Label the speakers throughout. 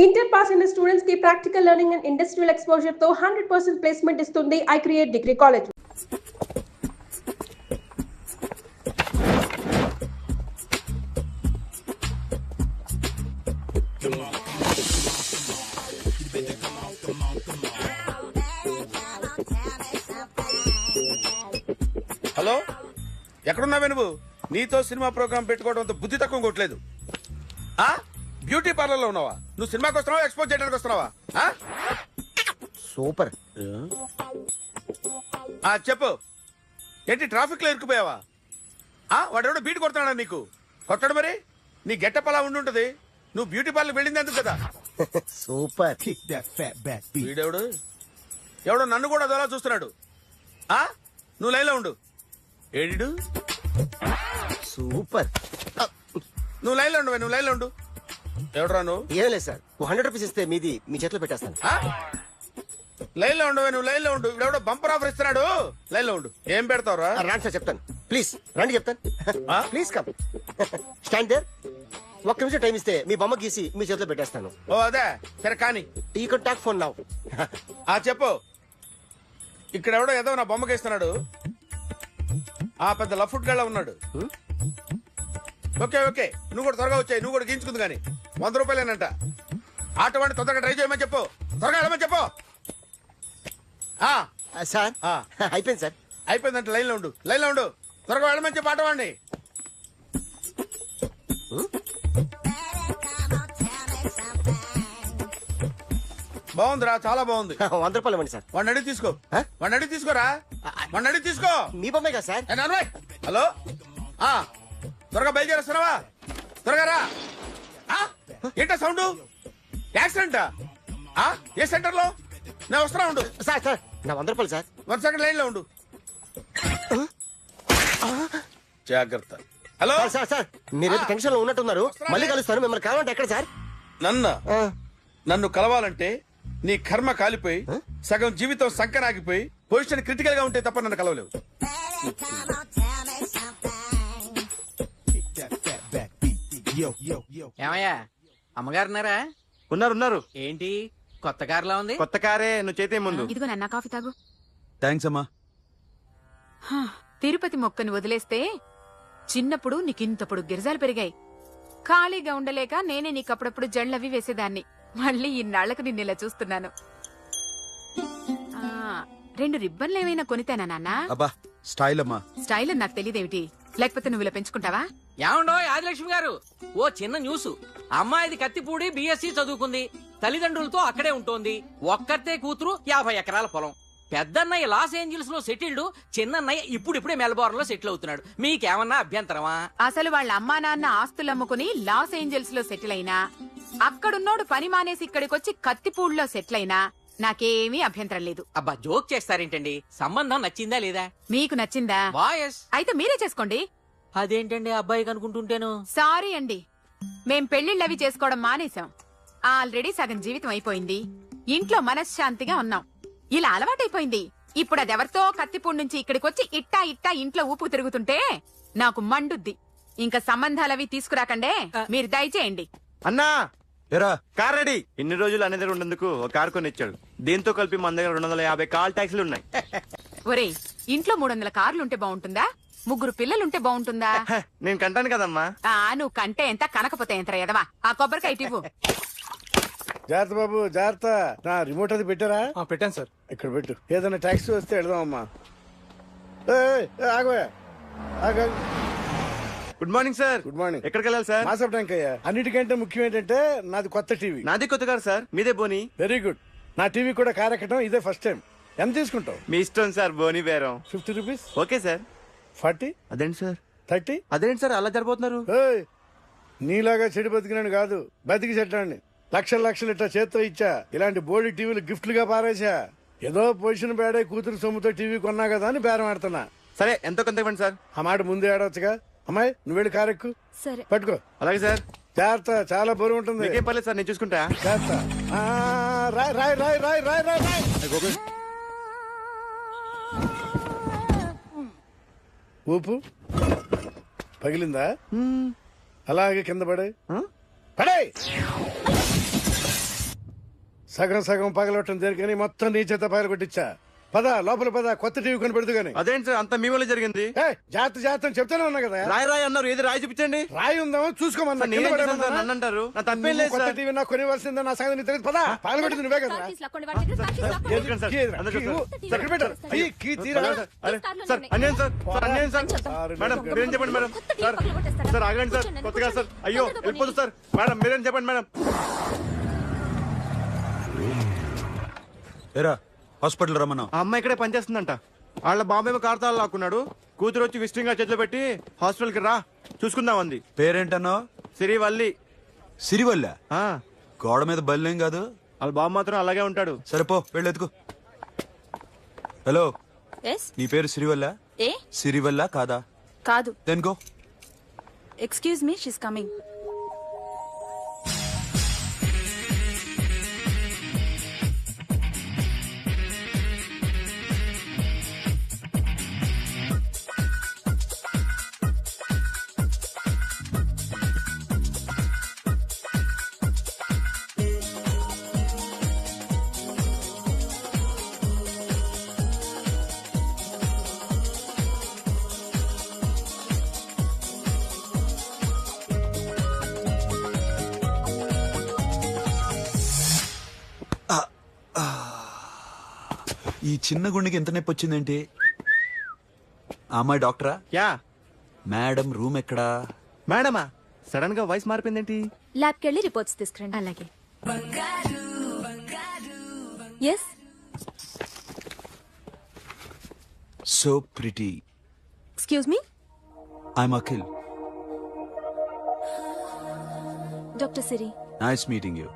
Speaker 1: Inter pass అయిన students కి practical learning and industrial exposure తో 100% ప్లేస్మెంట్ ఇస్తుంది I create degree college.
Speaker 2: Hello, ఎక్కడున్నావే నువ్వు? నీతో సినిమా ప్రోగ్రామ్ పెట్టుకోవడంతో బుద్ధి తక్కువ కొట్టలేదు. బ్యూటీ పార్లర్ లో ఉన్నావా? నువ్వు సినిమాకి వస్తున్నావా, ఎక్స్పోజ్ చేయడానికి వస్తున్నావా?
Speaker 3: సూపర్.
Speaker 2: చెప్పు, ఏంటి ట్రాఫిక్ లో ఇరుక్కుపోయావా? వాడెవడో బీట్ కొడుతున్నాడా నీకు? కొట్టడు మరి. నీ గెట్టప్ అలా ఉండుంటది. నువ్వు బ్యూటీ పార్లర్ వెళ్ళింది ఎందుకు కదా?
Speaker 3: సూపర్.
Speaker 2: వీడెవడు? ఎవడో నన్ను కూడా అదోలా చూస్తున్నాడు. నువ్వు లైన్లో ఉండు. ఏడిడు?
Speaker 3: సూపర్.
Speaker 2: నువ్వు లైన్లో ఉండు, నువ్వు లైన్లో ఉండు. ఎవడరా నువ్వు?
Speaker 3: ఏం లేదు సార్, 100 రూపీస్ ఇస్తే మీది మీ చేతిలో పెట్టేస్తాను.
Speaker 2: లైన్లో ఉండు, నువ్వు లైన్లో ఉండు. ఎవడో బంపర్ ఆఫర్ ఇస్తున్నాడు. లైన్లో ఉండు. ఏం పెడతావురా?
Speaker 3: రాండి సార్, చెప్తాను. ప్లీజ్ రండి, చెప్తాను. Please come. Stand there. ఒక్క నిమిషం టైం ఇస్తే మీ బొమ్మ గీసి మీ చేతిలో పెట్టేస్తాను.
Speaker 2: ఓ అదే సరే, కానీ
Speaker 3: ఈ కెన్ టాక్ ఫోన్ నౌ.
Speaker 2: చెప్పు. ఇక్కడ ఎవడో ఏదో నా బొమ్మకి ఇస్తున్నాడు. పెద్ద లఫుట్ గళ్ళ ఉన్నాడు. ఓకే ఓకే, నువ్వు కూడా త్వరగా వచ్చాయి. నువ్వు కూడా గీంచుకుంది కానీ 100 రూపాయలేనంట. ఆటో వాడిని తొందరగా ట్రై చేయమని చెప్పు. త్వరగా వెళ్ళమని చెప్పు.
Speaker 3: సార్ అయిపోయింది సార్.
Speaker 2: అయిపోయిందంటే లైన్లో ఉండు, లైన్లో ఉండు. త్వరగా వెళ్ళమని చెప్పు ఆటో వాడిని. బాగుందిరా, చాలా బాగుంది.
Speaker 3: 100 రూపాయలు ఇవ్వండి సార్.
Speaker 2: వాడిని అడిగి తీసుకో. వాడిని అడిగి తీసుకోరా. వాడిని అడిగి తీసుకో.
Speaker 3: మీ బొమ్మే కదా సార్.
Speaker 2: హలో, త్వరగా బయలుదేరేస్తున్నావా? త్వరగా రా. ఏంటా సౌండ్? యాక్సిడెంటా? ఏ సెంటర్ లో? నేను వస్తున్నా ఉండు.
Speaker 3: సార్ సార్ నా 100 రూపాయలు సార్.
Speaker 2: 1 సెకండ్ లైన్ లో ఉండు. జాగ్రత్త. హలో
Speaker 3: సార్ సార్, మీరేదో టెన్షన్ లో ఉన్నట్టున్నారు. మళ్ళీ కలుస్తాను. మిమ్మల్ని కావాలంటే ఎక్కడ సార్?
Speaker 2: నన్ను కలవాలంటే నీ కర్మ కాలిపోయి సగం జీవితం సంకనాగిపోయి పొజిషన్ క్రిటికల్ గా ఉంటే తప్ప నన్ను కలవలేవు.
Speaker 4: ఏమయ్యా, అమ్మగారున్నారా?
Speaker 5: ఉన్నారు.
Speaker 4: ఏంటి కొత్త కారులా ఉంది?
Speaker 5: కొత్త కారే, నువ్వు చేతే ముందు.
Speaker 6: ఇదిగో నన్న కాఫీ తాగు.
Speaker 5: థ్యాంక్స్ అమ్మా.
Speaker 6: తిరుపతి మొక్కని వదిలేస్తే చిన్నప్పుడు నీకింతప్పుడు గిరిజాలు పెరిగాయి. ఖాళీగా ఉండలేక నేనే నీకప్పుడప్పుడు జళ్ళవి వేసేదాన్ని. మళ్ళీ ఇన్నాళ్లకు నిన్నిలా చూస్తున్నాను. 2 రిబ్బన్లు ఏమైనా కొనితేనా నాన్న?
Speaker 5: అబ్బా స్టైల్ అమ్మా.
Speaker 6: స్టైల్ అని నాకు తెలియదేమిటి? లేకపోతే నువ్వు ఇలా పెంచుకుంటావా?
Speaker 4: ఏమండో ఆదిలక్ష్మి గారు, ఓ చిన్న న్యూస్. అమ్మాయిది కత్తిపూడి బిఎస్సి చదువుకుంది. తల్లిదండ్రులతో అక్కడే ఉంటోంది. ఒక్కతే కూతురు, 50 ఎకరాల పొలం. పెద్దన్నయ్య లాస్ ఏంజల్స్ లో సెటిల్డ్. చిన్నన్నయ్య ఇప్పుడిప్పుడే మెల్బోర్న్ లో సెటిల్ అవుతున్నాడు. మీకేమన్నా అభ్యంతరమా?
Speaker 6: అసలు వాళ్ళ అమ్మా నాన్న ఆస్తులు అమ్ముకుని లాస్ ఏంజల్స్ లో సెటిల్ అయినా, అక్కడున్నోడు పని మానేసి ఇక్కడికొచ్చి కత్తిపూడిలో సెటిల్ అయినా నాకేమీ అభ్యంతరం లేదు.
Speaker 4: అబ్బా జోక్ చేస్తారేంటండి? సంబంధం నచ్చిందా లేదా?
Speaker 6: మీకు నచ్చిందా?
Speaker 4: వాయస్
Speaker 6: అయితే మీరే చేసుకోండి.
Speaker 4: అదేంటండి అబ్బాయి కనుకుంటుంటేను?
Speaker 6: సారీ అండి, మేం పెళ్లిళ్ళవి చేసుకోవడం మానేశాం. ఆల్రెడీ సగం జీవితం అయిపోయింది. ఇంట్లో మనశ్శాంతిగా ఉన్నాం. ఇలా అలవాటైపోయింది. ఇప్పుడు అదెవరితో కత్తిపూడి నుంచి ఇక్కడికొచ్చి ఇట్టా ఇట్టా ఇంట్లో ఊపు తిరుగుతుంటే నాకు మండుద్ది. ఇంకా సంబంధాలవి తీసుకురాకండే, మీరు దయచేయండి.
Speaker 5: అన్నా ఎరా కార్ రెడీ. ఇన్ని రోజులు అనే దగ్గర ఉండేందుకు ఒక కార్ కొని ఇచ్చాడు. దీంతో కలిపి మన దగ్గర 250 కాల్ ట్యాక్సీలు ఉన్నాయి.
Speaker 6: ఒరేయ్, ఇంట్లో 300 కార్లుంటే బాగుంటుందా? 3 పిల్లలుంటే బాగుంటుందా?
Speaker 5: నేను కంటాను కదమ్మా.
Speaker 6: నువ్వు కంటే ఎంత కనకపోతే ఎంత ఎదవా. ఆ కొబ్బరికాయ ఇవ్వు.
Speaker 7: జాగ్రత్త బాబు, జాగ్రత్త. నా రిమోట్ అది పెట్టారా?
Speaker 8: పెట్టాను సార్.
Speaker 7: ఇక్కడ పెట్టు. ఏదైనా ట్యాక్సీ వస్తే వెళదామమ్మా. ఆగోయా.
Speaker 5: Good morning sir.
Speaker 7: Good morning.
Speaker 5: ఎక్కడికి వెళ్ళాలి సార్?
Speaker 7: మాసప్ ట్యాంక్ అయ్యా. అన్నిటికంటే ముఖ్యం ఏంటంటే నాది కొత్త టీవీ.
Speaker 5: నాది కొత్త కారు సార్, మీదే బోని.
Speaker 7: Very good. నా టీవీ కూడా కార్ ఎక్కడం ఇదే ఫస్ట్ టైం. ఎంత తీసుకుంటావు?
Speaker 5: మీ ఇష్టం సార్, బోని బేరం.
Speaker 7: 50 రూపీస్.
Speaker 5: Okay sir.
Speaker 7: 40.
Speaker 5: అదేంటి సార్?
Speaker 7: 30.
Speaker 5: అదేంటి సార్ అలా జరిపోతున్నారు?
Speaker 7: నీలాగా చెడు బతికినాను కాదు, బతికి చెట్టాన్ని. లక్షలు ఇట్టా చేత్తో ఇచ్చా. ఇలాంటి బోడి టీవీలు గిఫ్ట్లుగా పారేసా. ఏదో పొజిషన్ బేడే కూతురు సొమ్ముతో టీవీ కొన్నా కదా అని బేరం ఆడుతున్నా.
Speaker 5: సరే ఎంతో కొంత ఇవ్వండి సార్.
Speaker 7: ఆ మాట ముందే ఆడవచ్చుగా. అమ్మాయి నువ్వు వెళ్ళి కారెక్కు.
Speaker 6: సరే
Speaker 7: పట్టుకో.
Speaker 5: అలాగే సార్.
Speaker 7: జాగ్రత్త, చాలా బరువు ఉంటుంది.
Speaker 5: మీకేం పర్లేదు సార్, నేను చూసుకుంటా.
Speaker 7: జాగ్రత్త. రాయ్. ఊపు పగిలిందా? అలాగే కింద పడే. సగం సగం పగలవటం దేనికని మొత్తం నీ చేత పగల కొట్టించా. పద లోపల పద, కొత్త టీవీ కొని పెడుతు గాని.
Speaker 5: అదేంటి సార్ అంత మీ వల్ల జరిగింది?
Speaker 7: జాగ్రత్త జాగ్రత్త అని చెప్తానే ఉన్నా కదా.
Speaker 5: రాయి అన్నారు, ఏది రాయి చూపించండి.
Speaker 7: రాయి ఉందామో చూసుకోమన్నా.
Speaker 5: సార్, నేనేం చేశాను సార్? నన్ను అంటారు, నా తప్పేం లేదు
Speaker 7: కొత్త
Speaker 5: సార్.
Speaker 7: టీవీ నాకు కొనివ్వాల్సిందే, నా సంగతి నీకు తెలియదు. పద పగల పెట్టింది నువ్వే కదా.
Speaker 5: ఎందుకండి సార్? అందరూ చూస్తారు.
Speaker 7: ఎక్కడ పెట్టారు? కీ తీరా.
Speaker 5: అరే, సార్ అన్యాయం సార్, సార్ అన్యాయం సార్. మేడం మీరేం చెప్పండి మేడం. సార్ సార్ ఆగండి సార్, కొత్తగా సార్. అయ్యో వెళ్ళిపోదు సార్. మేడం మీరేం చెప్పండి మేడం.
Speaker 8: ఏరా హాస్పిటల్ రమ్మన్నా.
Speaker 5: ఆ అమ్మాయి ఇక్కడే పనిచేస్తుందంట. వాళ్ళ బాబేమో కార్తాలు లాక్కున్నాడు. కూతురు వచ్చి విజిటింగ్ చేతిలో పెట్టి హాస్పిటల్కి రా చూసుకుందాం అంది.
Speaker 8: పేరేంటన్నావు?
Speaker 5: సిరివల్లి.
Speaker 8: సిరివల్ల?
Speaker 5: ఆ,
Speaker 8: గోడ మీద బల్లేం కాదు.
Speaker 5: వాళ్ళ బాబు మాత్రం అలాగే ఉంటాడు.
Speaker 8: సరిపో వెళ్ళెత్తుకు. హలో,
Speaker 9: ఎస్
Speaker 8: నీ పేరు సిరివల్ల?
Speaker 9: ఏ
Speaker 8: సిరివల్ల కాదా?
Speaker 9: కాదు.
Speaker 8: Then go.
Speaker 9: Excuse me, she's coming.
Speaker 8: ఈ చిన్న గుండెకి ఎంత నొప్పి వచ్చిందేంటి? ఆ అమ్మాయి డాక్టరా?
Speaker 5: యా.
Speaker 8: మేడం రూమ్ ఎక్కడా?
Speaker 5: మేడమా? సడన్ గా వాయిస్ మారిపోయిందేంటి?
Speaker 9: ల్యాబ్కి వెళ్ళి రిపోర్ట్స్ తీసుకురండి. అలాగే. Yes
Speaker 8: so pretty.
Speaker 9: Excuse me,
Speaker 8: I'm Akhil.
Speaker 9: Doctor Siri.
Speaker 8: Nice meeting you.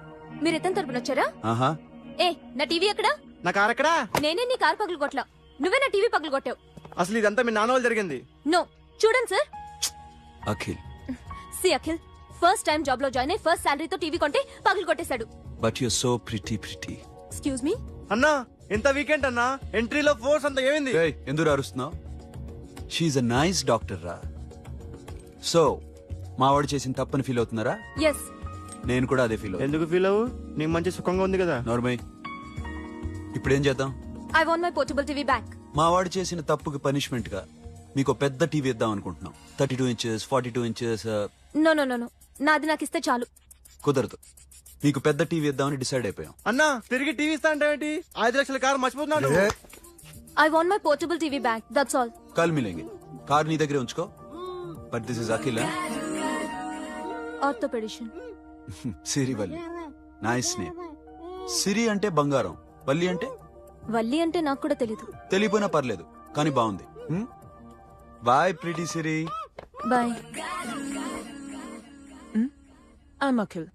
Speaker 9: మీరు ఎత్తని తరపున వచ్చారా?
Speaker 8: ఆహా.
Speaker 9: ఏ, నా టీవీ ఎక్కడా?
Speaker 5: నా కార్ ఎక్కడా?
Speaker 9: నేనే నీ కార్ పగలు కొట్లా, నువ్వే నా టీవీ పగలు కొట్టావు.
Speaker 5: అసలు ఇదంతా మీ నాన్న వాళ్ళు జరిగింది.
Speaker 9: నో, చూడండి sir.
Speaker 8: Akhil.
Speaker 9: See Akhil, first time job లో జాయిన్ అయ్యి ఫస్ట్ శాలరీతో టీవీ కొంటే పగలు కొట్టేశాడు.
Speaker 8: But you so pretty pretty.
Speaker 9: Excuse me.
Speaker 5: అన్నా ఎంత వీకెండ్ అన్నా, ఎంట్రీలో ఫోర్స్ అంతా ఏమైంది?
Speaker 8: ఏయ్, ఎందుకు అరుస్తున్నావు? షీఈ్ అ నైస్ డాక్టర్ రా. సో మావాడు చేసిన తప్పని ఫీల్ అవుతున్నారా?
Speaker 9: ఎస్.
Speaker 8: నేను కూడా అదే ఫీల్ అవుతున్నా.
Speaker 5: ఎందుకు ఫీల్ అవ్వు, నీకు మంచి సుఖంగా ఉంది కదా.
Speaker 8: నార్మల్. ఇప్పుడేం చేద్దాం?
Speaker 9: I want my portable TV back.
Speaker 8: మావాడు చేసిన తప్పుకి పనిష్మెంట్ గా మీకు పెద్ద టీవీ ఇద్దాం అనుకుంటున్నాం. 32 inches 42 inches.
Speaker 9: No no no no, నాది నాకు ఇస్తే చాలు.
Speaker 8: కుదరదు. మీకు పెద్ద టీవీ ఇద్దామని డిసైడ్ అయిపోయాం.
Speaker 5: అన్నా తిరిగి టీవీ ఇస్తా అంటే ఏంటి? 5 లక్షల కారు మర్చిపోతున్నాడు.
Speaker 9: I want my portable TV back, that's all.
Speaker 8: కల్ మిలేంగే. కార్ నీ దగ్గరే ఉంచుకో. But this is Akhil.
Speaker 9: Orthopedician.
Speaker 8: Sirivalli. Nice name. Siri అంటే బంగారం, వల్లి అంటే?
Speaker 9: వల్లి అంటే నాకు కూడా తెలీదు.
Speaker 8: తెలియపోయినా పర్లేదు, కానీ బాగుంది. Bye pretty Siri.
Speaker 9: Bye.
Speaker 10: I'm Akhil.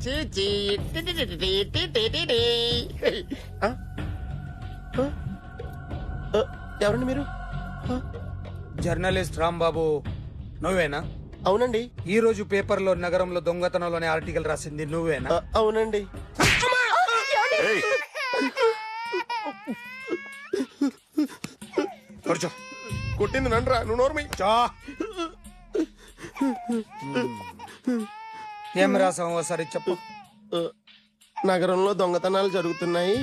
Speaker 3: చూచి ఆ? ఆ? ఆ, ఎవరండి మీరు? ఆ?
Speaker 11: జర్నలిస్ట్ రాంబాబు నువ్వేనా?
Speaker 3: అవునండి.
Speaker 11: ఈ రోజు పేపర్లో నగరంలో దొంగతనంలోనే ఆర్టికల్ రాసింది నువ్వేనా?
Speaker 3: అవునండి.
Speaker 11: కూర్చో.
Speaker 3: కొట్టింది నండ్రా, నువ్వు నోర్మి.
Speaker 11: చా. ఏం రాసావు ఒకసారి చెప్పు.
Speaker 3: నగరంలో దొంగతనాలు జరుగుతున్నాయి,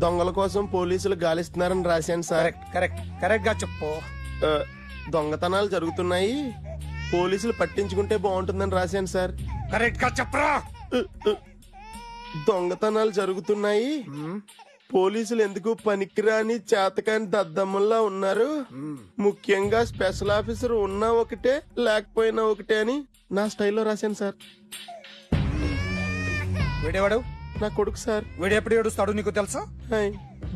Speaker 3: దొంగల కోసం పోలీసులు గాలిస్తున్నారని రాశాను సార్.
Speaker 11: కరెక్ట్ గా చెప్పు.
Speaker 3: దొంగతనాలు జరుగుతున్నాయి, పోలీసులు పట్టించుకుంటే బాగుంటుందని రాశాను సార్.
Speaker 11: కరెక్ట్ గా చెప్పరా.
Speaker 3: దొంగతనాలు జరుగుతున్నాయి, పోలీసులు ఎందుకు పనికిరాని చేతకాని దద్దమ్మల్లా ఉన్నారు, ముఖ్యంగా స్పెషల్ ఆఫీసర్ ఉన్నా ఒకటే లేకపోయినా ఒకటే అని నా స్టైల్లో రాశాను సార్.
Speaker 11: వీడేవాడు?
Speaker 3: నా కొడుకు సార్.
Speaker 11: వీడు ఎప్పుడు ఏడుస్తాడు నీకు తెలుసా?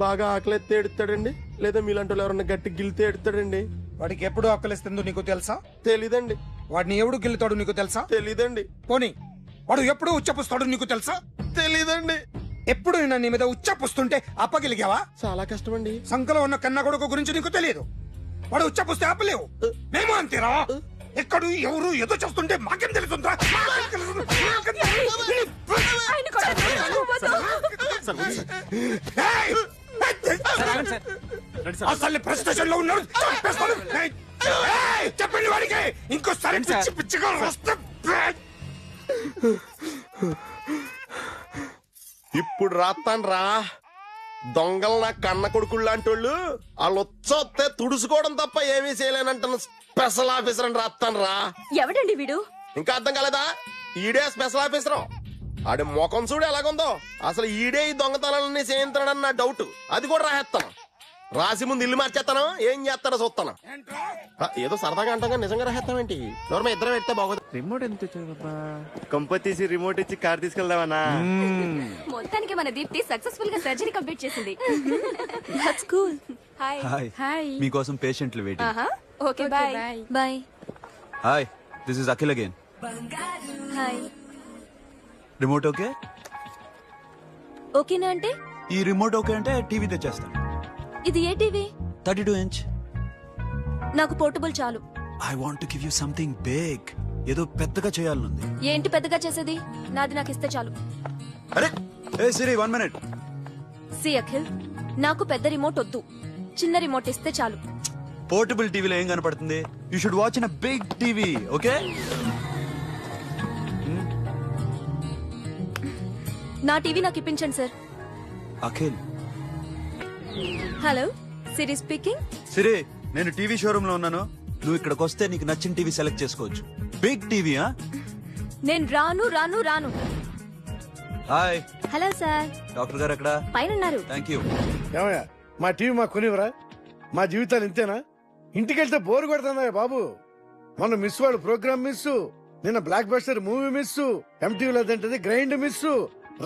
Speaker 3: బాగా ఆకలిస్తే ఎడుతాడండి, లేదా మీలాంటి వాళ్ళు ఎవరన్నా గట్టి గిలితే ఎడుతాడండి.
Speaker 11: వాడికి ఎప్పుడు ఆకలిస్తుందో నీకు తెలుసా?
Speaker 3: తెలీదండి.
Speaker 11: వాడిని ఎవడు గిల్లుతాడు నీకు తెలుసా?
Speaker 3: తెలీదండి.
Speaker 11: పోనీ వాడు ఎప్పుడు ఉచ్చపుస్తాడు నీకు తెలుసా?
Speaker 3: తెలీదండి.
Speaker 11: ఎప్పుడు నీ మీద ఉచ్చపుస్తుంటే అప్పగలిగావా?
Speaker 3: చాలా కష్టమండి.
Speaker 11: సంకలో ఉన్న కన్న కొడుకు గురించి నీకు తెలియదు. వాడు ఉచ్చపుస్తే ఆపలేవు. మేము అంతేరా. ఎక్కడు ఎవరు ఏదో చేస్తుంటే మాకేం తెలుస్తుందా? అసలు ప్రెస్టేషన్ లో ఉన్నాడు. చెప్పండి వాడికి ఇంకోసారి పిచ్చి పిచ్చిగా వస్తే.
Speaker 3: ఇప్పుడు రాత్తాను రా. దొంగలు నా కన్న కొడుకులు లాంటి వాళ్ళు వాళ్ళు వచ్చొస్తే తుడుచుకోవడం తప్ప ఏమీ చేయలేనంటున్న స్పెషల్ ఆఫీసర్ అని రాత్తాను రా.
Speaker 9: ఎవడండి వీడు?
Speaker 3: ఇంకా అర్థం కాలేదా? ఈడే స్పెషల్ ఆఫీసర్. ఆడి ముఖం చూడు ఎలాగుందో. అసలు ఈడే ఈ దొంగతనాలన్నీ చేయించాడని నా డౌట్. అది కూడా రాసేస్తాను. రాసి ముందు ఇల్లు మార్చేస్తాను, ఏం చేస్తాడో చూస్తాను. ఏదో సరదాగా అంటాగా నిజంగా రాసేస్తామేంటి? ఎవరి మీద ఇద్దరు పెడితే బాగోదు.
Speaker 5: రిమోట్ ఎంత కంప తీసి రిమోట్ ఇచ్చి కార్ తీసుకెళ్దామన్నా.
Speaker 9: మొత్తానికి మన దీప్తి సక్సెస్ఫుల్ గా సర్జరీ కంప్లీట్ చేసింది. That's cool. హాయ్.
Speaker 8: హాయ్. మీకోసం పేషెంట్లు waiting.
Speaker 9: Okay bye. Bye.
Speaker 8: Hi, this is Akhil again.
Speaker 9: Hi.
Speaker 8: Remote okay?
Speaker 9: ఓకేనా అంటే?
Speaker 8: ఈ రిమోట్ ఓకే అంటే టీవీ తెచ్చేస్తాను.
Speaker 9: ఇది ఏ టీవీ?
Speaker 8: 32 inch.
Speaker 9: నాకు పోర్టబుల్ చాలు.
Speaker 8: I want to give you something big. ఏదో పెద్దగా చేయాలనుంది.
Speaker 9: ఏంటి పెద్దగా చేసేది? నాది నాకు ఇస్తే చాలు.
Speaker 8: అరే ఏ సిరి 1 minute.
Speaker 9: సి అఖిల్, నాకు పెద్ద రిమోట్ వద్దు, చిన్న రిమోట్ ఇస్తే చాలు.
Speaker 8: పోర్టబుల్ టీవీలో ఏం కనపడుతుంది? You should watch in a big TV, okay?
Speaker 9: నా టీవీ నాకు ఇప్పించండి sir.
Speaker 8: Akhil.
Speaker 9: Hello, Siri speaking.
Speaker 8: Siri, నేను టీవీ షోరూమ్ లో ఉన్నాను. నువ్వు ఇక్కడికి వస్తే నీకు నచ్చిన టీవీ సెలెక్ట్ చేసుకోవచ్చు. Big TV.
Speaker 9: నేను రాను రాను రాను.
Speaker 8: హాయ్.
Speaker 9: Hello sir.
Speaker 8: డాక్టర్ గారు ఎక్కడ?
Speaker 9: పైన ఉన్నారు.
Speaker 8: Thank you.
Speaker 7: ఏమయ్యా, మా టీవీ మాకు కొనివరా? మా జీవితాలు ఇంతేనా? ఇంటికెళ్తే బోరు కొడుతుందా బాబు? మొన్న మిస్ వాళ్ళు ప్రోగ్రామ్ మిస్, నిన్న బ్లాక్ బస్టర్ మూవీ మిస్, ఎంటీవీలో తింటది గ్రైండ్ మిస్,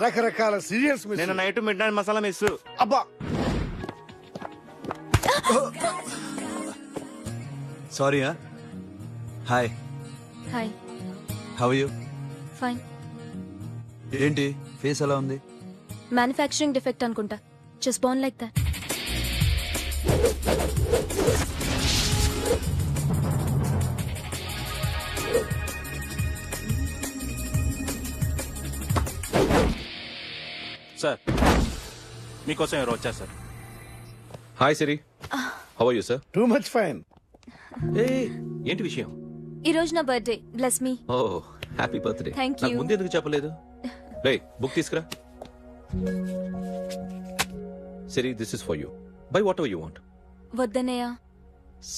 Speaker 7: రకరకాల సీరియల్స్ మిస్.
Speaker 5: నేను night midnight masala miss.
Speaker 7: అబ్బా,
Speaker 8: sorry. Hi.
Speaker 9: Hi.
Speaker 8: How are you?
Speaker 9: Fine.
Speaker 8: ఏంటి ఫేస్ ఎలా ఉంది?
Speaker 9: మ్యానుఫ్యాక్చరింగ్ డిఫెక్ట్ అనుకుంటా. Just born like that.
Speaker 12: Sir, మీకోసం ఎవరు వచ్చారు sir? Hi Siri, how are you sir?
Speaker 7: Too much fine.
Speaker 12: ఏంటి విషయం?
Speaker 9: ఈ రోజు నా birthday. Bless me.
Speaker 12: Oh happy birthday.
Speaker 9: Thank you.
Speaker 12: ముందు ఎందుకు చెప్పలేదు? రే బుక్ తీసుకురా. Siri, this is for you. By whatever you want.
Speaker 9: వద్దనయ్యా.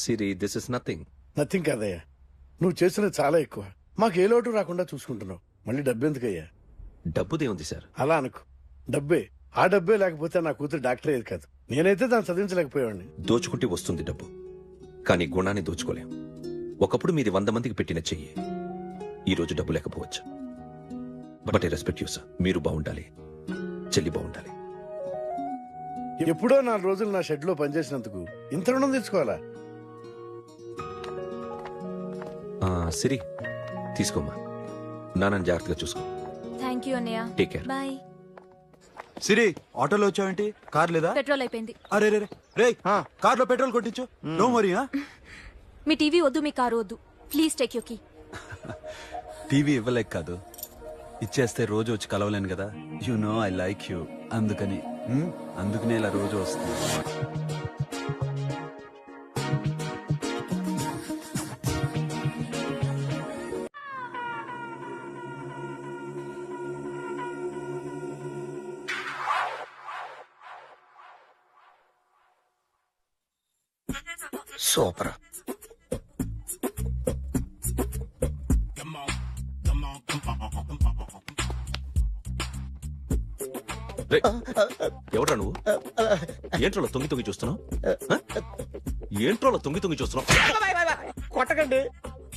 Speaker 12: Siri, this is nothing.
Speaker 7: Nothing కాదయ్యా, నువ్వు చేసినది చాలా ఎక్కువ. మాకు ఏ లోటు రాకుండా చూసుకుంటున్నావు. మళ్ళీ డబ్బెందుకయ్యా?
Speaker 12: డబ్బుదే ఉంది సార్.
Speaker 7: అలా అనుకో, డబ్బే. ఆ డబ్బే లేకపోతే నా కూతురు డాక్టర్ అయ్యేది కాదు. నేనైతే దాన్ని చదివించలేకపోయాడిని.
Speaker 12: దోచుకుంటే వస్తుంది డబ్బు, కానీ గుణాన్ని దోచుకోలేం. ఒకప్పుడు మీది 100 మందికి పెట్టిన చెయ్యి ఈ రోజు డబ్బు లేకపోవచ్చు. But I respect you sir. మీరు బాగుండాలి, చెల్లి బాగుండాలి.
Speaker 7: ఎప్పుడో 4 రోజులు నా షెడ్ లో పనిచేసినందుకు ఇంత రుణం తెచ్చుకోవాలా?
Speaker 12: సిరి, తీసుకోమ్మా. నాన్నని జాగ్రత్తగా చూసుకో.
Speaker 9: థ్యాంక్ థ్యాంక్ యూ అన్నయ్య.
Speaker 12: Take care.
Speaker 9: బాయ్.
Speaker 8: సిరి ఆటోలో వచ్చావేంటి? కార్ లేదా?
Speaker 9: పెట్రోల్ అయిపోయింది.
Speaker 8: అరే రే రే కార్లో పెట్రోల్ కొట్టించు. No worry.
Speaker 9: మీ టీవీ వద్దు, మీ కారు వద్దు. Please take you key.
Speaker 8: TV ఇవ్వలేక కాదు, ఇచ్చేస్తే రోజు వచ్చి కలవలేను కదా. You know I like you, అందుకని అందుకనే ఇలా రోజు వస్తుంది.
Speaker 11: సూపర్.
Speaker 12: ఎవడ్రా నువ్వు? ఏంట్రోలో తొంగి తొంగి చూస్తున్నావు? ఏంట్రోలో తొంగి తొంగి చూస్తున్నావు?
Speaker 3: కొట్టకండి,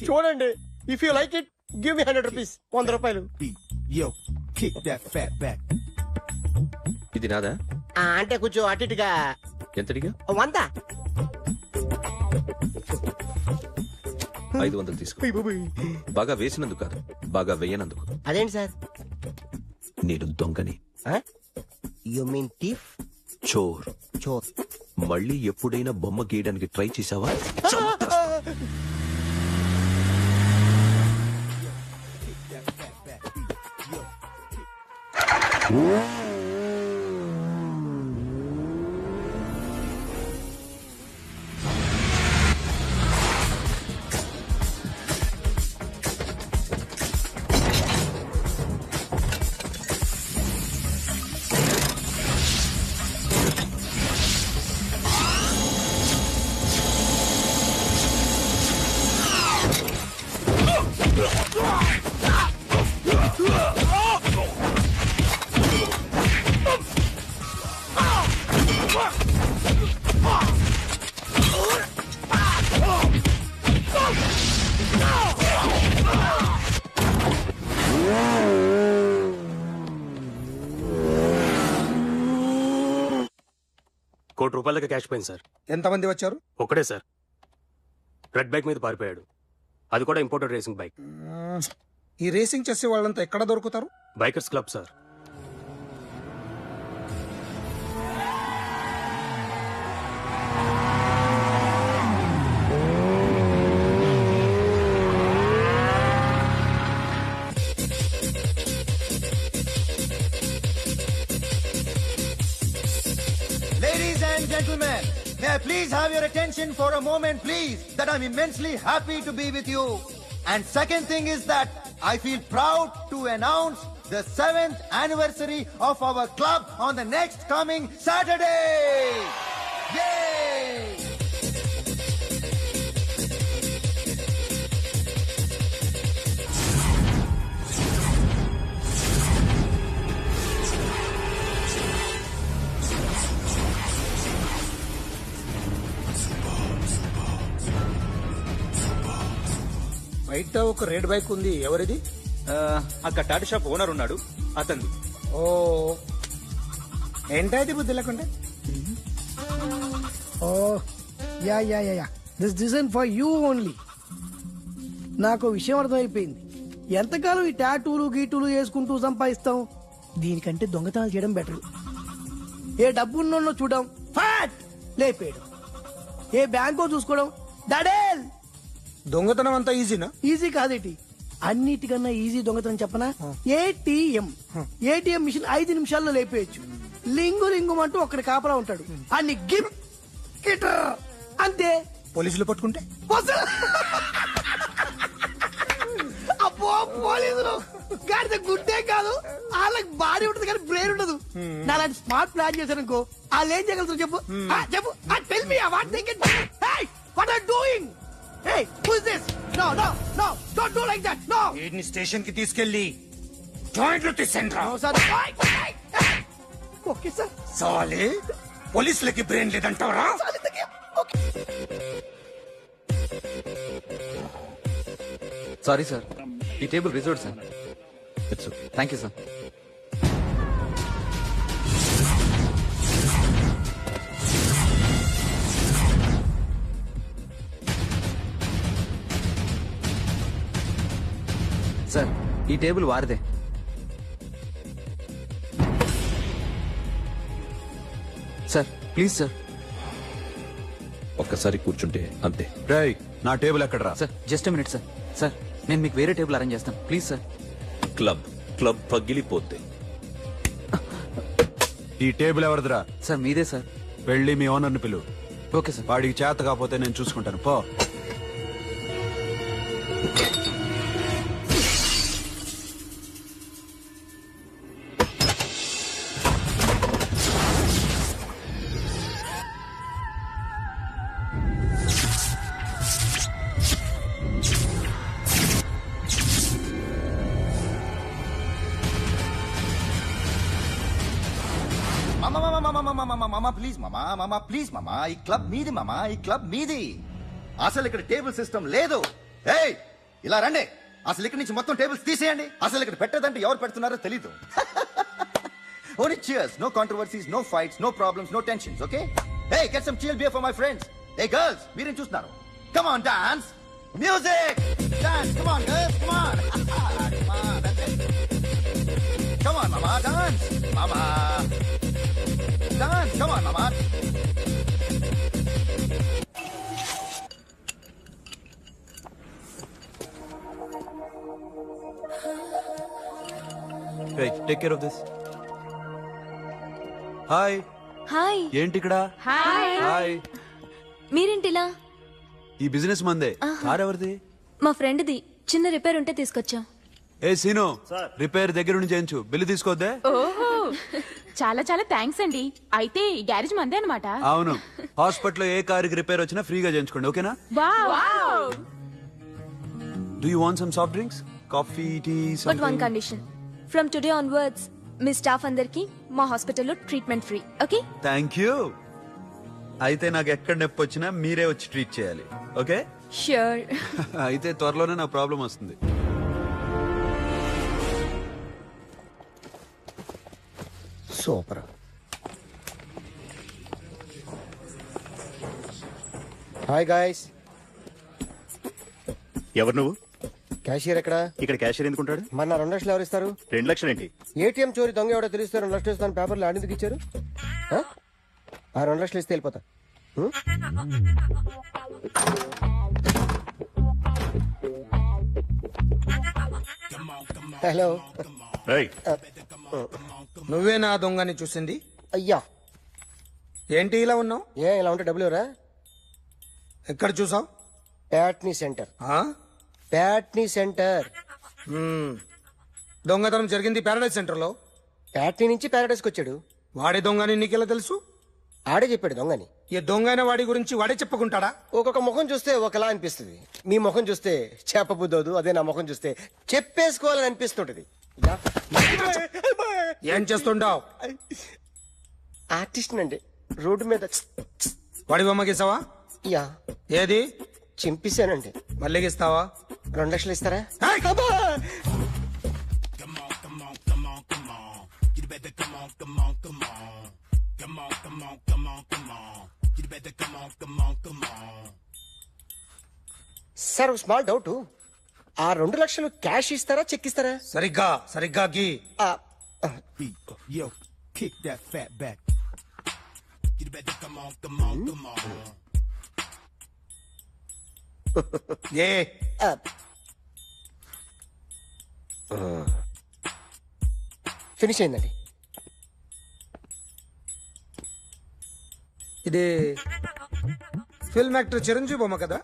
Speaker 3: చూడండి. If you like it give me 100 rupees. 100 రూపాయలు.
Speaker 12: ఇది నాదా?
Speaker 3: అంటే కొంచెం అటు ఇటుగా.
Speaker 12: ఎంతడిగా?
Speaker 3: 100.
Speaker 12: 500 తీసుకో. బాగా వేసినందుకు కాదు, బాగా వేయనందుకు.
Speaker 3: అదేంటి సార్?
Speaker 12: నేను దొంగని.
Speaker 3: You mean thief?
Speaker 12: చోర్.
Speaker 3: చోర్.
Speaker 12: మళ్ళీ ఎప్పుడైనా బొమ్మ గీయడానికి ట్రై చేసావా?
Speaker 13: ₹1,00,00,000 క్యాష్ పోయింది సార్.
Speaker 11: ఎంతమంది వచ్చారు?
Speaker 13: ఒక్కడే సార్. రెడ్ బైక్ మీద పారిపోయాడు. అది కూడా ఇంపోర్టెడ్ రేసింగ్ బైక్.
Speaker 11: ఈ రేసింగ్ చేసే వాళ్ళంతా ఎక్కడ దొరుకుతారు?
Speaker 13: Bikers club sir.
Speaker 14: Ladies and gentlemen, may I please have your attention for a moment, please, that I'm immensely happy to be with you. And second thing is that I feel proud to announce the 7th anniversary of our club on the next coming Saturday. Yay!
Speaker 11: బయట ఒక red bike ఉంది, ఎవరిది?
Speaker 5: అక్కడ Tata shop owner ఉన్నాడు, అతన్ని.
Speaker 11: ఓ ఏంటది బుద్ధి లేకుండా?
Speaker 15: Oh yeah yeah yeah yeah this design for you only. నాకు విషయం అర్థమైపోయింది. ఎంతకాలం ఈ టాటూలు గీటూలు వేసుకుంటూ సంపాదిస్తాం? దీనికంటే దొంగతనాలు చేయడం బెటర్. ఏ డబ్బు ఉన్నోన్నో చూడడం, ఫాట్ లేపేయడం. ఏ బ్యాంకో చూసుకోవడం, దడేల్.
Speaker 11: దొంగతనం అంతా ఈజీనా?
Speaker 15: ఈజీ కాదేటి, అన్నిటికన్నా ఈజీ దొంగతనం చెప్పనా? ఏటీఎం. ఏటీఎం మిషన్ 5 నిమిషాల్లో లేపేయచ్చు. లింగు లింగుమంటూ ఒక్కడి కాపలా ఉంటాడు, అన్ని గిమ్ గిటర్ అంతే.
Speaker 11: పోలీసులు పట్టుకుంటే?
Speaker 15: అబ్బో పోలీసులు గాడిద గుడ్డే కాదు, వాళ్ళకి బాడీ ఉంటుంది కానీ బ్రెయిన్ ఉండదు. నా అలాంటి స్మార్ట్ ప్లాన్ చేశారనుకో, వాళ్ళు ఏం చేయగలుగుతారు చెప్పు? చెప్పు, tell me what they can. Hey what are doing? Hey, who is this? No, no, no, don't do like that, no.
Speaker 11: వీడిని స్టేషన్ కి తీసుకెళ్ళి జాయింట్లు తీసేంద్రా.
Speaker 15: No, sir. Okay, sir.
Speaker 11: సాలే, పోలీసులకి బ్రెయిన్ లేదంటారా?
Speaker 16: సారీ సార్, ఈ table reserved sir. Thank you sir. Sir ఈ table వారిదే. Sir please sir.
Speaker 12: ఒక్కసారి కూర్చుంటే అంతే.
Speaker 8: రేయ్ నా టేబుల్ ఎక్కడరా?
Speaker 16: Sir just minute sir. Sir నేను మీకు వేరే టేబుల్ అరేంజ్ చేస్తాను ప్లీజ్ సార్.
Speaker 12: క్లబ్ పగిలిపోద్ది.
Speaker 8: ఈ టేబుల్ ఎవరిదిరా?
Speaker 16: సార్ మీదే సార్.
Speaker 8: వెళ్ళి మీ ఓనర్ని పిలువు.
Speaker 16: Okay sir.
Speaker 8: వాడికి చేత కాకపోతే నేను చూసుకుంటాను పో.
Speaker 14: మామా ప్లీజ్ మామా ప్లీజ్ మామా, ఈ క్లబ్ మీది మామా, ఈ క్లబ్ మీది. అసలు ఇక్కడ టేబుల్ సిస్టమ్ లేదు. ఏయ్ ఇలా రండి, అసలు ఇక్కడ నుంచి మొత్తం టేబుల్స్ తీసేయండి. అసలు ఇక్కడ పెట్టదంటే ఎవరు పెడుతున్నారో తెలీదు. Only cheers, no controversies, no fights, no problems, no tensions, okay? Hey, get some chill beer for my friends. Hey girls, మీరేం చూస్తున్నారు? Come on, dance. Music. Dance, come on girls, come on. Come on, that's it. Come on, mama, dance. Mama. Dance, come on, mama.
Speaker 8: రేయ్ take care of this. Hi.
Speaker 9: Hi.
Speaker 8: ఏంటి ఇక్కడ?
Speaker 9: Hi.
Speaker 8: Hi.
Speaker 9: మీరేంటిలా?
Speaker 8: ఈ business మందే. Car ఎవరిది?
Speaker 9: మా ఫ్రెండ్ది. చిన్న repair ఉంటే తీసుకొచ్చా.
Speaker 8: ఏ సీను, రిపేర్ దగ్గర నుంచి చేయించు. బిల్లు తీసుకోద్దే.
Speaker 6: ఓహో చాలా చాలా థ్యాంక్స్ అండి. అయితే ఈ గ్యారేజ్ మందే అన్నమాట.
Speaker 8: అవును, హాస్పిటల్లో ఏ కారుకి రిపేర్ వచ్చినా ఫ్రీగా చేయించుకోండి, ఓకేనా?
Speaker 6: Wow.
Speaker 8: Do you want some soft drinks, coffee, tea?
Speaker 9: But one condition, from today onwards మీ స్టాఫ్ అందరికి మా హాస్పిటల్లో treatment free, okay?
Speaker 8: Thank you. అయితే నాకు ఎక్కడ నొప్పి వచ్చినా మీరే వచ్చి ట్రీట్ చేయాలి, ఓకే?
Speaker 9: ష్యూర్.
Speaker 8: అయితే త్వరలోనే నా ప్రాబ్లం వస్తుంది.
Speaker 14: సూపర్. Hi guys.
Speaker 5: ఎవరు నువ్వు?
Speaker 14: క్యాషియర్ ఎక్కడ?
Speaker 5: ఇక్కడ క్యాషియర్ ఎందుకుంటాడు?
Speaker 14: మన 2 లక్షలు ఎవరు ఇస్తారు?
Speaker 5: 2 లక్షలు ఏంటి?
Speaker 14: ఏటీఎం చోరీ దొంగ ఎవడో తెలిస్తే 2 లక్షలు ఇస్తాను పేపర్లు ఆడిందుకు ఇచ్చారు. ఆ 2 లక్షలు ఇస్తే వెళ్ళిపోతా. హలో.
Speaker 11: నువ్వే నా దొంగని చూసింది?
Speaker 14: అయ్యా
Speaker 11: ఏంటి ఇలా ఉన్నావు?
Speaker 14: ఏ ఇలా ఉంటే డబ్బులు ఎవరా?
Speaker 11: ఎక్కడ చూసావు?
Speaker 14: ప్యాట్నీ సెంటర్. ప్యాట్నీ సెంటర్.
Speaker 11: దొంగతనం జరిగింది ప్యారడైజ్ సెంటర్ లో.
Speaker 14: ప్యాట్నీ నుంచి ప్యారడైజ్కి వచ్చాడు.
Speaker 11: వాడే దొంగని నీకెలా తెలుసు?
Speaker 14: ఆడే చెప్పాడు దొంగని.
Speaker 11: ఈ దొంగైన వాడి గురించి వాడే చెప్పుకుంటాడా?
Speaker 14: ఒక్కొక్క ముఖం చూస్తే ఒకలా అనిపిస్తుంది. మీ ముఖం చూస్తే చెప్పబుద్దోదు, అదే నా ముఖం చూస్తే చెప్పేసుకోవాలని అనిపిస్తుంటది.
Speaker 11: ఏం చేస్తుంటావు?
Speaker 14: ఆర్టిస్ట్ అండి. రోడ్డు మీద
Speaker 11: వాడి బొమ్మ గీసావా?
Speaker 14: యా.
Speaker 11: ఏది?
Speaker 14: చింపేశానండి.
Speaker 11: మళ్ళీ గీస్తావా?
Speaker 14: 2 లక్షలు ఇస్తారా? సార్ స్మాల్ డౌట్, ఆ 2 లక్షలు క్యాష్ ఇస్తారా చెక్ ఇస్తారా?
Speaker 11: సరిగ్గా గీ.
Speaker 14: ఫినిష్ అయిందండి.
Speaker 11: ఇది ఫిల్మ్ యాక్టర్ చిరంజీవి బొమ్మ కదా?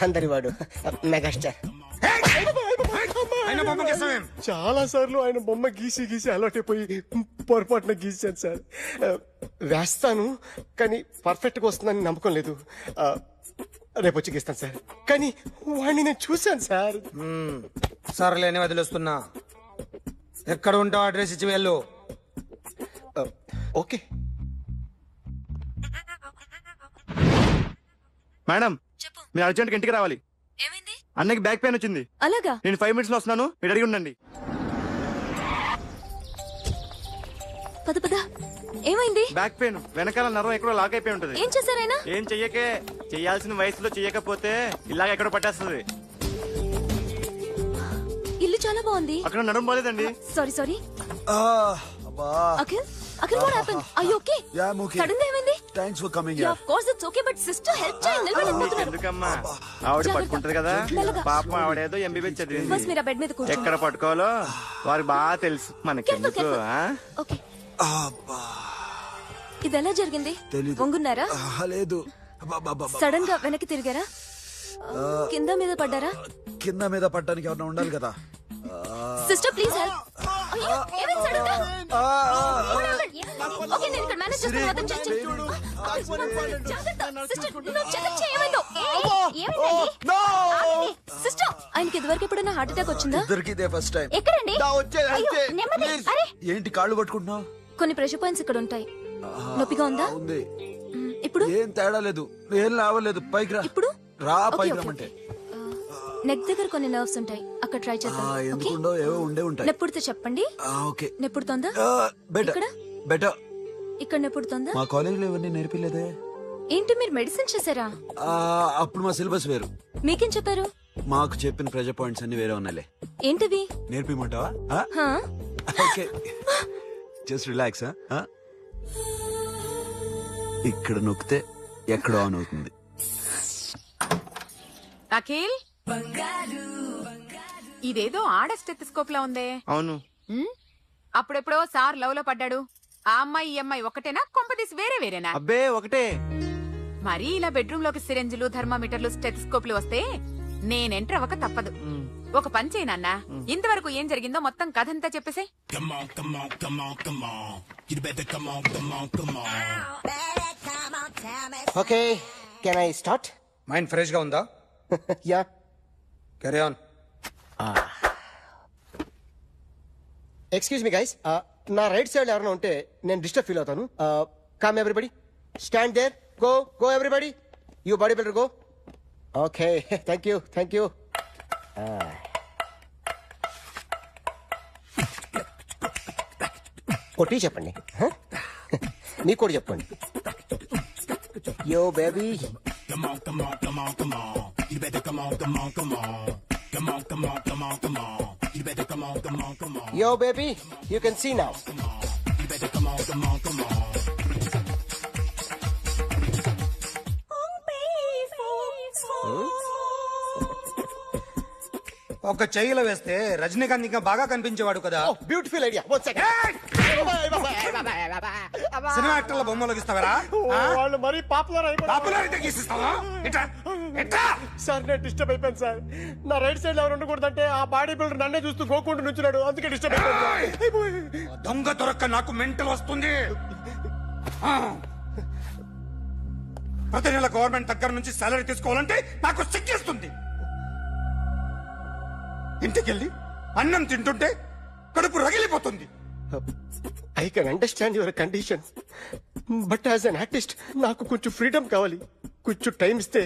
Speaker 14: అందరి వాడు మెగాస్టార్.
Speaker 11: ఆయన బొమ్మ గీసావేం?
Speaker 14: చాలా సార్లు ఆయన బొమ్మ గీసి గీసి అలవాటైపోయి పొరపాటున గీసాను సార్. వేస్తాను కానీ పర్ఫెక్ట్ గా వస్తుందని నమ్మకం లేదు. రేపు వచ్చి గీస్తాను సార్. కానీ వాడిని నేను చూశాను సార్.
Speaker 11: సర్లేని వదిలేస్తున్నా. ఎక్కడ ఉంటావు అడ్రస్ ఇచ్చి వెళ్ళు.
Speaker 14: ఓకే
Speaker 5: మేడం, మీరు అర్జెంట్ ఇంటికి రావాలి. అన్నకి బ్యాక్ పెయిన్ వచ్చింది.
Speaker 9: అలాగా?
Speaker 5: నేను 5 minutes లో వస్తున్నాను, మీరు అడిగి ఉండండి.
Speaker 9: పద పద. ఏమైంది?
Speaker 5: బ్యాక్ పెయిన్, వెనకాల నరం ఎక్కడో లాక్ అయిపోయి ఉంటుంది.
Speaker 9: ఏం చేశారైనా?
Speaker 5: ఏం చెయ్యకే, చెయ్యాల్సిన వయసులో చెయ్యకపోతే ఇలాగ ఎక్కడో పట్టేస్తుంది.
Speaker 9: ఇల్లు చాలా బాగుంది.
Speaker 5: అక్కడ నడుము పోలేదండి.
Speaker 9: Sorry Akhil, Akhil what happened are you okay
Speaker 8: yeah I'm okay
Speaker 9: sudden గా ఏమైంది
Speaker 8: thanks for coming
Speaker 9: yeah
Speaker 8: here
Speaker 9: of course it's okay but sister help చేయండి నిలబడిపోతున్నారు
Speaker 5: ఎందుకమ్మా ఆవిడ పట్టుకుంటది కదా
Speaker 9: మెల్లగా.
Speaker 5: పాపం ఆవిడేదో ఎంబీబీ చదివింది
Speaker 9: ఫస్ట్ మీరు ఆ బెడ్ మీద కూర్చోండి
Speaker 5: ఎక్కడ పట్టుకోవాలో వారికి బాగా తెలుసు మనకెందుకు ఆ?
Speaker 9: ఓకే ఇది ఎలా జరిగింది
Speaker 8: తెలీదు.
Speaker 9: వంగున్నారా
Speaker 8: లేదు
Speaker 9: సడన్ గా వెనక్కి తిరిగారా కింద మీద పడ్డారా
Speaker 8: కింద మీద పట్టడానికి ఎవరైనా ఉండాలి కదా
Speaker 9: సిస్టర్ ప్లీజ్ హెల్ప్ ఏమైంది సడన్ గా ఓకే నేను ఇక్కడ మేనేజ్ చేస్తాను అర్థం చేయండి సిస్టర్ నువ్వు చెక్ చేయి ఏమైందో ఏమైంది సిస్టర్ ఆయనకి ఇదివరకు ఎప్పుడైనా హార్ట్ అటాక్ వచ్చిందా
Speaker 8: ఇద్దరికి ఇదే ఫస్ట్ టైం
Speaker 9: ఎక్కడండి అయ్యో, నెమ్మది. అరే
Speaker 8: ఏంటి కాళ్ళు పట్టుకుంటున్నావు
Speaker 9: కొన్ని ప్రెషర్ పాయింట్స్ ఇక్కడ ఉంటాయి నొప్పిగా ఉందా
Speaker 8: ఉంది
Speaker 9: ఇప్పుడు
Speaker 8: ఏం తేడా లేదు ఏం లావలేదు పైకి రా
Speaker 9: ఇప్పుడు
Speaker 8: రా
Speaker 9: ఓకే,
Speaker 8: పైకి
Speaker 9: ఓకే,
Speaker 8: రమ్మంటే
Speaker 9: నెక్ దగ్గర కొన్ని నర్వ్స్ ఉంటాయి అక్కడ ట్రై చేద్దాం ఓకే
Speaker 8: ఎందుకుండో ఏవో ఉండే ఉంటాయి
Speaker 9: నెప్పుడుతో చెప్పండి
Speaker 8: ఓకే
Speaker 9: నెప్పుడుతోందా
Speaker 8: బెటర్
Speaker 9: ఇక్కడ
Speaker 8: బెటర్
Speaker 9: ఇక్కడ నెప్పుడుతోందా
Speaker 8: మా కాలేజీలో ఇవన్నీ నేర్పిలేదే
Speaker 9: ఏంటి మీరు మెడిసిన్ చేశారా
Speaker 8: అప్పుడు మా సిలబస్ వేరు
Speaker 9: మీకేం చెప్పారు
Speaker 8: మాకు చెప్పిన ప్రెజర్ పాయింట్స్ అన్ని వేరే ఉన్నాయిలే
Speaker 9: ఏంటివి
Speaker 8: నేర్పిమంటావా
Speaker 9: హా?
Speaker 8: ఓకే జస్ట్ రిలాక్స్ ఇక్కడ నొక్కితే ఎక్కడ ఆన్ అవుతుంది
Speaker 6: అఖిల్ ఇదేదో ఆడ స్టెథోస్కోప్ లా ఉందే
Speaker 5: అవును
Speaker 6: ఉమ్? అప్పుడెప్పుడో సార్ లవ్ లో పడ్డాడు ఆ అమ్మాయి ఈ అమ్మాయి ఒకటేనా కొంపదీసి వేరే వేరేనా
Speaker 5: అబ్బే ఒకటే
Speaker 6: మరీ ఇలా బెడ్రూమ్ లోకి సిరెంజులు థర్మామీటర్లు స్టెథోస్కోప్లు వస్తే నేను ఎంటర్ అవ్వక తప్పదు ఒక పని చేయి నాన్న ఇంతవరకు ఏం జరిగిందో మొత్తం కథంతా చెప్పేసే
Speaker 11: okay can I start mind fresh గా ఉందా yeah carry on excuse me guys నా రైట్ సైడ్ ఎవరైనా ఉంటే నేను డిస్టర్బ్ ఫీల్ అవుతాను come everybody stand there go go everybody you body builder go okay thank you కొట్టి చెప్పండి మీకు కూడా చెప్పండి yo baby Yo, baby, you can see now.
Speaker 17: ఒక చెయ్యిలో వేస్తే రజనీకాంత్ ఇంకా బాగా కనిపించేవాడు కదా.
Speaker 11: Beautiful idea.
Speaker 17: సినిమా యాక్టర్ల బొమ్మలు గీస్తావరా?
Speaker 7: వాళ్ళు మరీ పాపులర్
Speaker 17: పాపులర్ అయితే గీసిస్తావా?
Speaker 7: సార్ నేను డిస్టర్బ్ అయిపోయాను సార్. నా రైట్ సైడ్ ఎవరు ఉండకూడదంటే ఆ బాడీ బిల్డర్ నన్నే చూస్తూ గోకుంటూ నుంచున్నాడు, అందుకే డిస్టర్బ్ అయిపోయాను.
Speaker 17: దొంగ దొరక్క నాకు మెంటల్ వస్తుంది. ప్రతి నెల గవర్నమెంట్ దగ్గర నుంచి సాలరీ తీసుకోవాలంటే నాకు సిగ్గేస్తుంది. ఇంటికెళ్ళి అన్నం తింటుంటే కడుపు రగిలిపోతుంది.
Speaker 11: I can understand your condition, but as an artist నాకు కొంచెం ఫ్రీడమ్ కావాలి. కొంచెం టైం ఇస్తే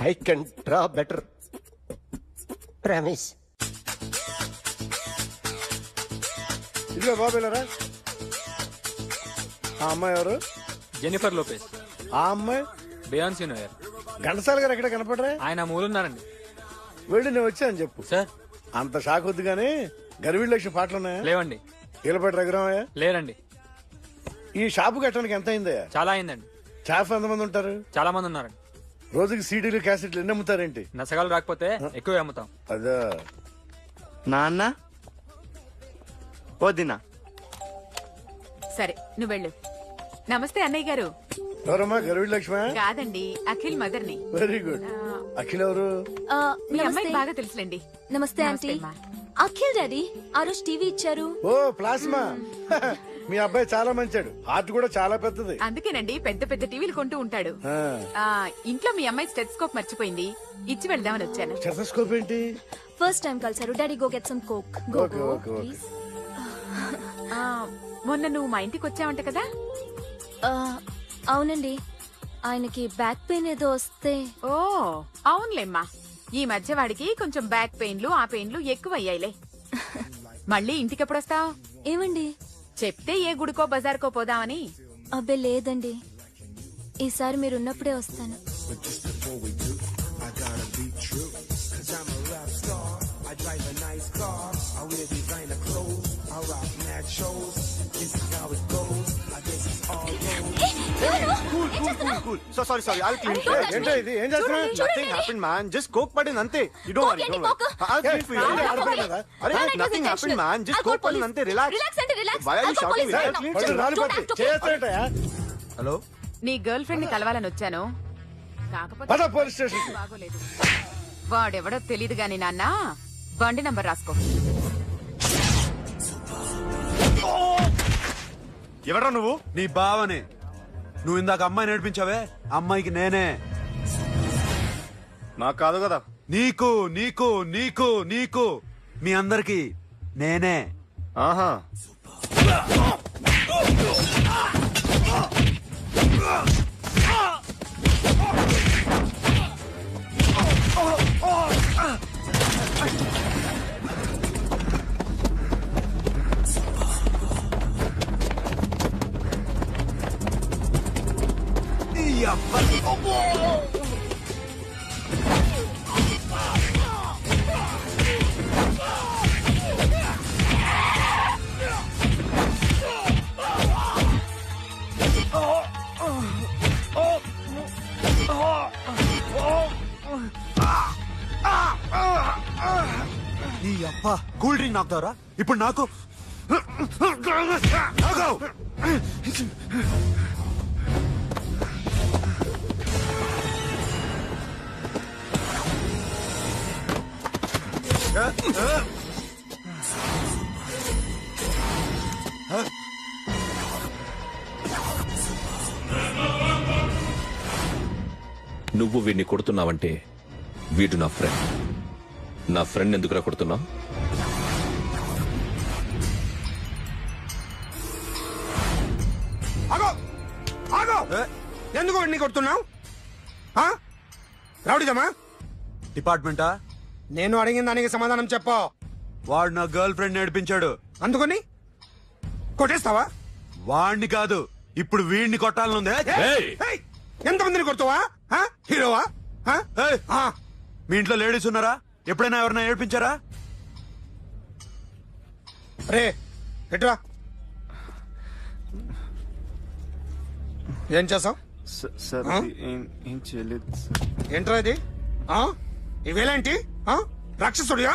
Speaker 11: I can draw better. Promise.
Speaker 7: ఇదిగో బాబేలరా. ఆ అమ్మాయి ఎవరు?
Speaker 18: Jennifer Lopez.
Speaker 7: ఆ అమ్మాయి
Speaker 18: బియాన్సీ నోయర్.
Speaker 7: ఘంటసాల గారు ఎక్కడ కనపడరా?
Speaker 18: ఆయన మూలున్నారండి.
Speaker 7: వెళ్ళి నేను వచ్చాను చెప్పు.
Speaker 18: సార్
Speaker 7: అంత షాక్ వద్దు గానీ గర్వీళ్ళ లక్ష్యం పాటలు ఉన్నాయా?
Speaker 18: లేవండి.
Speaker 7: ఈలపాటి రఘురామయ్య
Speaker 18: లేరండి.
Speaker 7: ఈ షాపు కట్టడానికి ఎంత అయిందయ్యా?
Speaker 18: చాలా అయిందండి.
Speaker 7: స్టాఫ్ ఎంతమంది ఉంటారు?
Speaker 18: చాలా మంది ఉన్నారండి.
Speaker 7: రోజుకి సీడీలు క్యాసెట్లు ఎన్ని అమ్ముతారేంటి?
Speaker 18: నసగాలు రాకపోతే ఎక్కువ అమ్ముతాం.
Speaker 7: అదా
Speaker 5: నాన్న వదినా.
Speaker 6: సరే నువ్వు వెళ్ళు. నమస్తే అన్నయ్య గారు.
Speaker 7: ఎవరమ్మా? గర్వీళ్ళ లక్ష్మ?
Speaker 6: కాదండి, అఖిల్ మదర్ ని.
Speaker 7: Very good. అఖిల్ ఎవరు?
Speaker 6: మీ అమ్మాయికి బాగా తెలుసులేండి.
Speaker 9: నమస్తే ఆంటీ. అఖిల్ డాడీ ఆ రోజు టీవీ ఇచ్చారు.
Speaker 7: ఓ ప్లాస్మా. మీ అబ్బాయి చాలా మంచాడు, హార్ట్ కూడా చాలా పెద్దది.
Speaker 6: అందుకేనండి పెద్ద పెద్ద టీవీలు కొంటూ ఉంటాడు. ఇంట్లో మీ అమ్మాయి స్టెథోస్కోప్ మర్చిపోయింది, ఇచ్చి వెళ్దామని వచ్చాను.
Speaker 7: స్టెథోస్కోప్ ఏంటి?
Speaker 9: ఫస్ట్ టైం కలిసారు. Daddy go get some coke. Go go please.
Speaker 6: మొన్న నువ్వు మా ఇంటికి వచ్చావంట కదా?
Speaker 9: అవునండి, ఆయనకి బ్యాక్ పెయిన్ ఏదో వస్తే.
Speaker 6: ఓ అవునులేమ్మా, ఈ మధ్య వాడికి కొంచెం బ్యాక్ పెయిన్లు ఆ పెయిన్లు ఎక్కువ అయ్యాయిలే. మళ్ళీ ఇంటికి ఎప్పుడు వస్తావు?
Speaker 9: ఏమండి
Speaker 6: చెప్తే ఏ గుడికో బజార్కో పోదామని.
Speaker 9: అబ్బే లేదండి, ఈసారి మీరున్నప్పుడే వస్తాను.
Speaker 19: I wear designer clothes, I rock mad shows. This is how it goes.
Speaker 5: Cool so sorry I'll clean it.
Speaker 7: ఏంటో ఇది ఏం చేస్తున్నా
Speaker 5: Nothing happened, man. Just coke పడింది అంతే. You don't worry. I'll clean for you. అరే nothing happened, man. Just coke పడింది అంతే. Relax. Why are you shouting? I'll clean it.
Speaker 7: Hello
Speaker 6: నీ గర్ల్ ఫ్రెండ్ ని కలవాలని వచ్చాను కాకపోతే
Speaker 7: పద పోలీస్ స్టేషన్
Speaker 6: బాగోలేదు. వాడెవడో తెలీదు గాని నాన్న బండి నంబర్ రాసుకో.
Speaker 5: ఎవరా నువ్వు?
Speaker 8: నీ బావనే. నువ్వు ఇందాక అమ్మాయి నడిపించావే, అమ్మాయికి నేనే.
Speaker 5: నాకు కాదు కదా.
Speaker 8: నీకు నీకు నీకు నీకు మీ అందరికి నేనే.
Speaker 5: ఆహా
Speaker 8: నీ అబ్బా కూల్ డ్రింక్ నాకుతావరా ఇప్పుడు నాకు?
Speaker 12: నువ్వు వీడిని కొడుతున్నావంటే వీడు నా ఫ్రెండ్. నా ఫ్రెండ్ ఎందుకురా కొడుతున్నావు?
Speaker 17: ఎందుకు వాడిని కొడుతున్నావు? రౌడీదమ్మా?
Speaker 8: డిపార్ట్మెంటా?
Speaker 17: నేను అడిగిన దానికి సమాధానం చెప్పు.
Speaker 8: వాడు నా గర్ల్ ఫ్రెండ్ నడిపించాడు.
Speaker 17: అందుకని కొట్టేస్తావా?
Speaker 8: వాడిని కాదు, ఇప్పుడు వీడిని కొట్టాలనుందే.
Speaker 17: ఎంతమందిని కొడతావా? హీరోవా?
Speaker 8: మీ ఇంట్లో లేడీస్ ఉన్నారా? ఎప్పుడైనా ఎవరైనా ఏడిపించారా?
Speaker 17: రే ఎట్రా, ఏం చేసావు?
Speaker 5: సార్ ఏం చేయలేదు.
Speaker 17: ఏంట్రా ఇది? ఇవేలాంటి రాక్షసుడియా?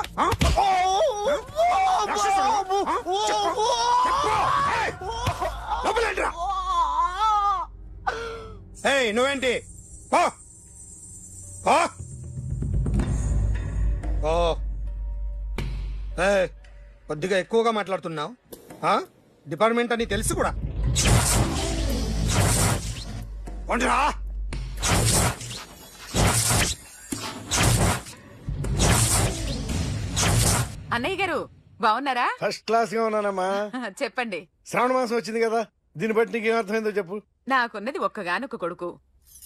Speaker 17: నువ్వేంటి? కొద్దిగా ఎక్కువగా మాట్లాడుతున్నావు. డిపార్ట్మెంట్ అని తెలుసు కూడా.
Speaker 6: అన్నయ్య గారు బాగున్నారా?
Speaker 7: ఫస్ట్ క్లాస్ గా ఉన్నానమ్మా.
Speaker 6: చెప్పండి.
Speaker 7: శ్రావణ మాసం వచ్చింది కదా, దీన్ని బట్టి నీకు ఏమర్థమైందో చెప్పు.
Speaker 6: నాకున్నది ఒక్కగానొక్క కొడుకు.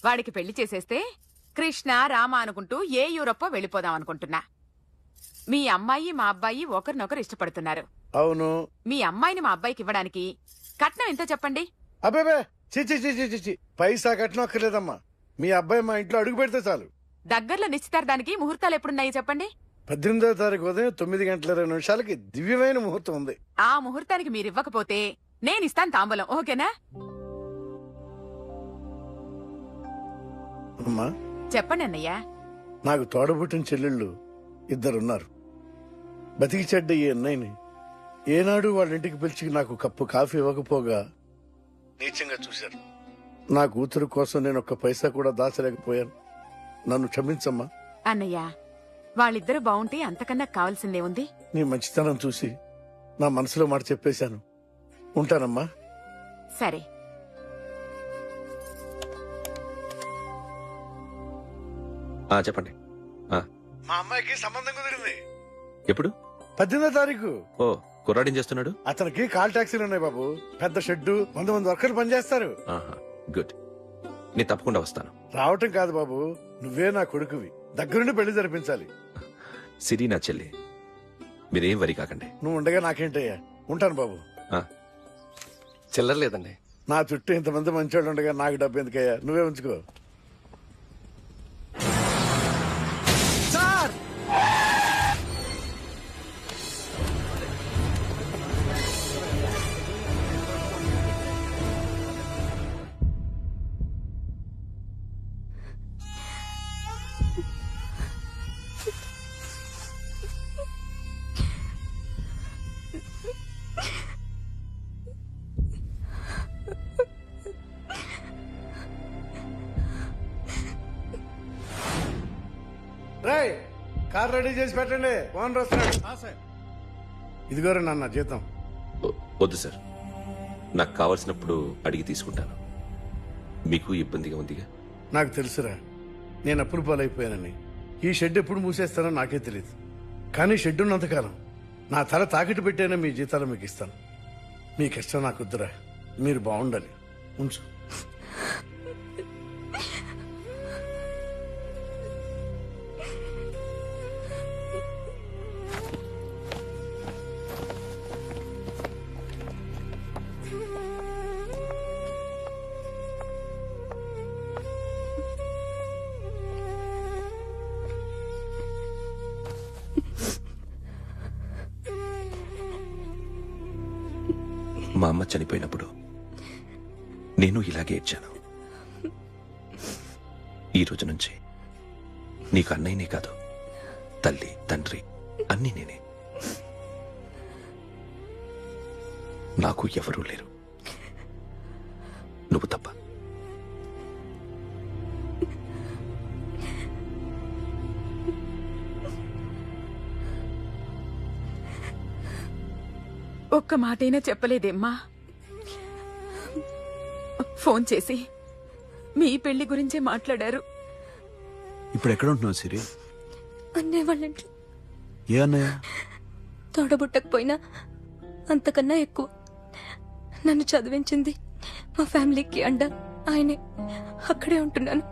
Speaker 6: వాడికి పెళ్లి చేసేస్తే కృష్ణ రామ అనుకుంటూ ఏ యూరప్ వెళ్ళిపోదాం అనుకుంటున్నా. మీ అమ్మాయి మా అబ్బాయి ఒకరినొకరు ఇష్టపడుతున్నారు.
Speaker 7: అవును.
Speaker 6: మీ అమ్మాయిని మా అబ్బాయికి ఇవ్వడానికి కట్నం ఎంతో చెప్పండి.
Speaker 7: అబ్బే చిచి పైసా కట్నం అక్కర్లేదమ్మా. మీ అబ్బాయి మా ఇంట్లో అడుగు పెడితే చాలు.
Speaker 6: దగ్గరలో నిశ్చితార్థానికి ముహూర్తాలు ఎప్పుడున్నాయి చెప్పండి.
Speaker 7: 18వ తారీఖు ఉదయం 9:20 దివ్యమైన ముహూర్తం ఉంది.
Speaker 6: ఆ ముహూర్తానికి మీరు ఇవ్వకపోతే నేనిస్తాను తాంబూలం. ఓకేనా?
Speaker 7: అమ్మా
Speaker 6: చెప్పండి అన్నయ్య.
Speaker 7: నాకు తోడబుట్టిన చెల్లెళ్ళు ఇద్దరున్నారు. బతికి చెడ్డ ఈ అన్నయ్యని ఏనాడు వాళ్ళ ఇంటికి పిలిచి నాకు కప్పు కాఫీ ఇవ్వకపోగా నీచంగా చూశారు. నా కూతురు కోసం నేను ఒక్క పైసా కూడా దాచలేకపోయాను. నన్ను క్షమించమ్మా.
Speaker 6: అన్నయ్య, వాళ్ళిద్దరూ బాగుంటే అంతకన్నా కావాల్సిందే ఉంది.
Speaker 7: నీ మంచితనం చూసి నా మనసులో మాట చెప్పేశాను. ఉంటానమ్మా.
Speaker 6: సరే.
Speaker 12: చెప్పండి.
Speaker 7: మా అమ్మాయికి సంబంధం కుదిరింది.
Speaker 12: ఎప్పుడు?
Speaker 7: 18వ తారీఖు.
Speaker 12: ఓ, కుర్రాడేం చేస్తున్నాడు?
Speaker 7: అతనికి కాల్ టాక్సీలు ఉన్నాయి బాబు. పెద్ద షెడ్డు, 100 మంది వర్కర్లు పనిచేస్తారు.
Speaker 12: గుడ్. నేను తప్పకుండా వస్తాను.
Speaker 7: రావటం కాదు బాబు, నువ్వే నా కొడుకువి. దగ్గరుండి పెళ్లి జరిపించాలి.
Speaker 12: సిరి నా చెల్లి, మీరేం వరి కాకండి.
Speaker 7: నువ్వు ఉండగా నాకేంటయ్యా. ఉంటాను బాబు.
Speaker 3: చిల్లర లేదండి.
Speaker 7: నా చుట్టూ ఇంతమంది మంచోళ్ళు ఉండగా నాకు డబ్బు ఎందుకయ్యా? నువ్వే ఉంచుకో. రాయ్ కార్ రెడీ చేసి పెట్టండి ఓనర్ వస్తున్నాడు. ఇదిగోరా నాన్న జీతం.
Speaker 12: వద్దు సార్, నాకు కావలసినప్పుడు అడిగి తీసుకుంటాను. మీకు ఇబ్బందిగా ఉందిగా?
Speaker 7: నాకు తెలుసురా, నేను అప్పులు పాలైపోయానని. ఈ షెడ్ ఎప్పుడు మూసేస్తానో నాకే తెలియదు. కానీ షెడ్ ఉన్నంతకాలం నా తల తాకట్టు పెట్టైనా మీ జీతాలు మీకు ఇస్తాను. మీ కష్టం నాకు వద్దురా, మీరు బాగుండాలి. ఉంచు.
Speaker 12: మా అమ్మ చనిపోయినప్పుడు నేను ఇలాగే ఏడ్చాను. ఈ రోజు నుంచి నీకు అన్నయ్యనే కాదు, తల్లి తండ్రి అన్నీ నేనే. నాకు ఎవరూ లేరు, నువ్వు తప్ప.
Speaker 6: ఒక్క మాటైనా చెప్పలేదేమ్మా? ఫోన్ చేసి మీ పెళ్లి గురించే మాట్లాడారు.
Speaker 8: ఇప్పుడు ఎక్కడ ఉంటున్నావు సిరి?
Speaker 9: అన్నయ్య వాళ్ళ ఇంట్లో.
Speaker 8: ఏ అన్నయ్య?
Speaker 9: తోడబుట్టకపోయినా అంతకన్నా ఎక్కువ నన్ను చదివించింది, మా ఫ్యామిలీకి అండ ఆయనే. అక్కడే ఉంటున్నాను.